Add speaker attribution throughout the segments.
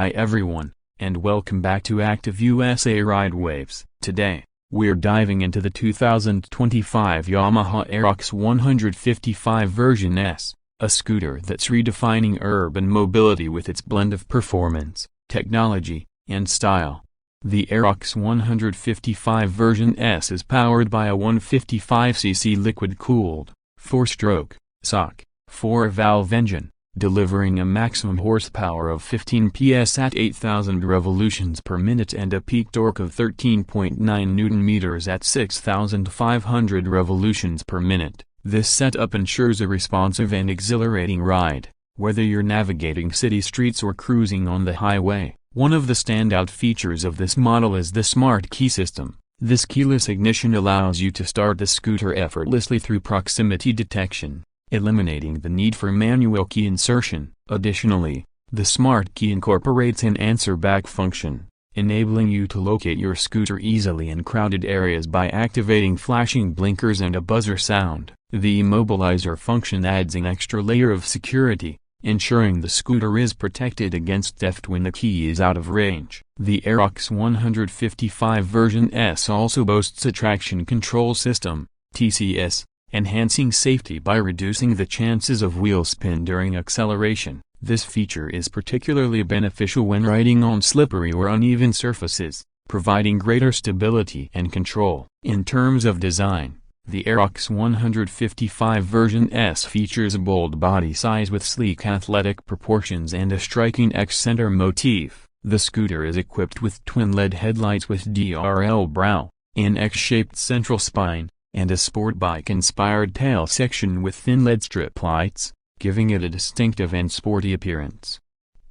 Speaker 1: Hi everyone, and welcome back to Active USA Ride Waves. Today, we're diving into the 2025 Yamaha Aerox 155 version S, a scooter that's redefining urban mobility with its blend of performance, technology, and style. The Aerox 155 version S is powered by a 155cc liquid-cooled, 4-stroke, SOC, 4-valve engine, delivering a maximum horsepower of 15 PS at 8,000 revolutions per minute and a peak torque of 13.9 Nm at 6,500 revolutions per minute. This setup ensures a responsive and exhilarating ride, whether you're navigating city streets or cruising on the highway. One of the standout features of this model is the smart key system. This keyless ignition allows you to start the scooter effortlessly through proximity detection, eliminating the need for manual key insertion. Additionally, the smart key incorporates an answer-back function, enabling you to locate your scooter easily in crowded areas by activating flashing blinkers and a buzzer sound. The immobilizer function adds an extra layer of security, ensuring the scooter is protected against theft when the key is out of range. The Aerox 155 version S also boasts a traction control system, TCS, enhancing safety by reducing the chances of wheel spin during acceleration. This feature is particularly beneficial when riding on slippery or uneven surfaces, providing greater stability and control. In terms of design, the Aerox 155 version S features a bold body size with sleek athletic proportions and a striking X-center motif. The scooter is equipped with twin-LED headlights with DRL brow, an X-shaped central spine, and a sport bike-inspired tail section with thin LED strip lights, giving it a distinctive and sporty appearance.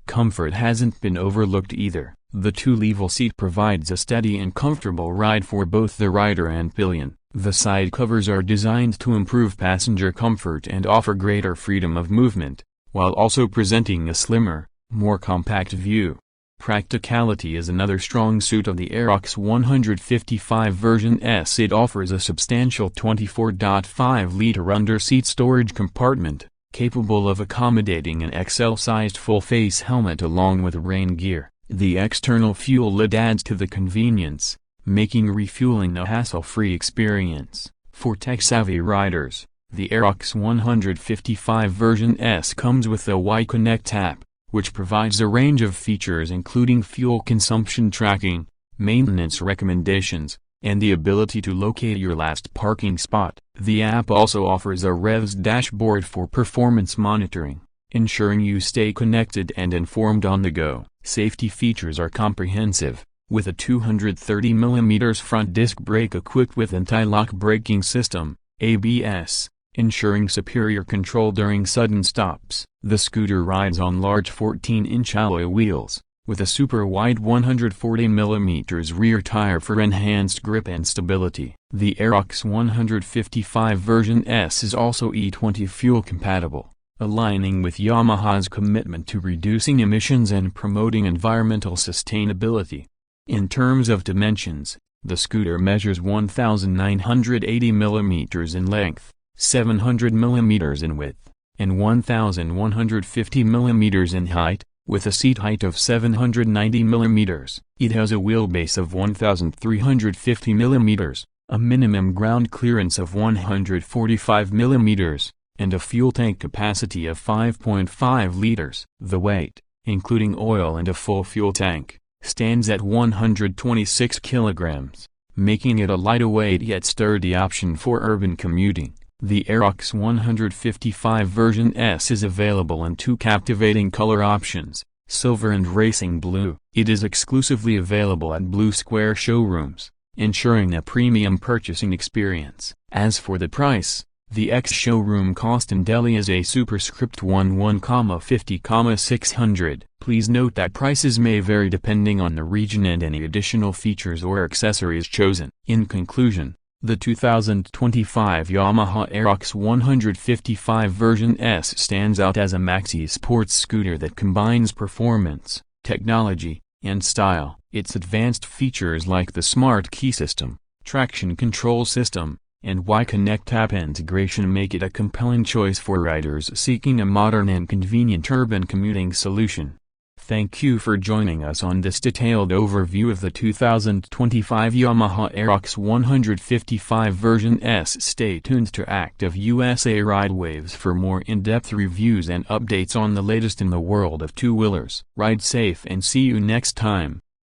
Speaker 1: Comfort hasn't been overlooked either. The two-level seat provides a steady and comfortable ride for both the rider and pillion. The side covers are designed to improve passenger comfort and offer greater freedom of movement, while also presenting a slimmer, more compact view. Practicality is another strong suit of the Aerox 155 version S. It offers a substantial 24.5-liter under-seat storage compartment, capable of accommodating an XL-sized full-face helmet along with rain gear. The external fuel lid adds to the convenience, making refueling a hassle-free experience. For tech-savvy riders, the Aerox 155 version S comes with the Y-Connect app, which provides a range of features including fuel consumption tracking, maintenance recommendations, and the ability to locate your last parking spot. The app also offers a revs dashboard for performance monitoring, ensuring you stay connected and informed on the go. Safety features are comprehensive, with a 230mm front disc brake equipped with anti-lock braking system, ABS, ensuring superior control during sudden stops. The scooter rides on large 14-inch alloy wheels, with a super-wide 140mm rear tire for enhanced grip and stability. The Aerox 155 version S is also E20 fuel compatible, aligning with Yamaha's commitment to reducing emissions and promoting environmental sustainability. In terms of dimensions, the scooter measures 1,980mm in length, 700mm in width, and 1,150mm in height, with a seat height of 790mm. It has a wheelbase of 1,350mm, a minimum ground clearance of 145mm, and a fuel tank capacity of 5.5 liters. The weight, including oil and a full fuel tank, stands at 126 kilograms, making it a lightweight yet sturdy option for urban commuting. The Aerox 155 version S is available in two captivating color options, silver and racing blue. It is exclusively available at Blue Square showrooms, ensuring a premium purchasing experience. As for the price, the ex-showroom cost in Delhi is a superscript 11,50,600. Please note that prices may vary depending on the region and any additional features or accessories chosen. In conclusion, the 2025 Yamaha Aerox 155 version S stands out as a maxi sports scooter that combines performance, technology, and style. Its advanced features like the smart key system, traction control system, and Y-Connect app integration make it a compelling choice for riders seeking a modern and convenient urban commuting solution. Thank you for joining us on this detailed overview of the 2025 Yamaha Aerox 155 version S. Stay tuned to Active USA Ride Waves for more in-depth reviews and updates on the latest in the world of two-wheelers. Ride safe and see you next time.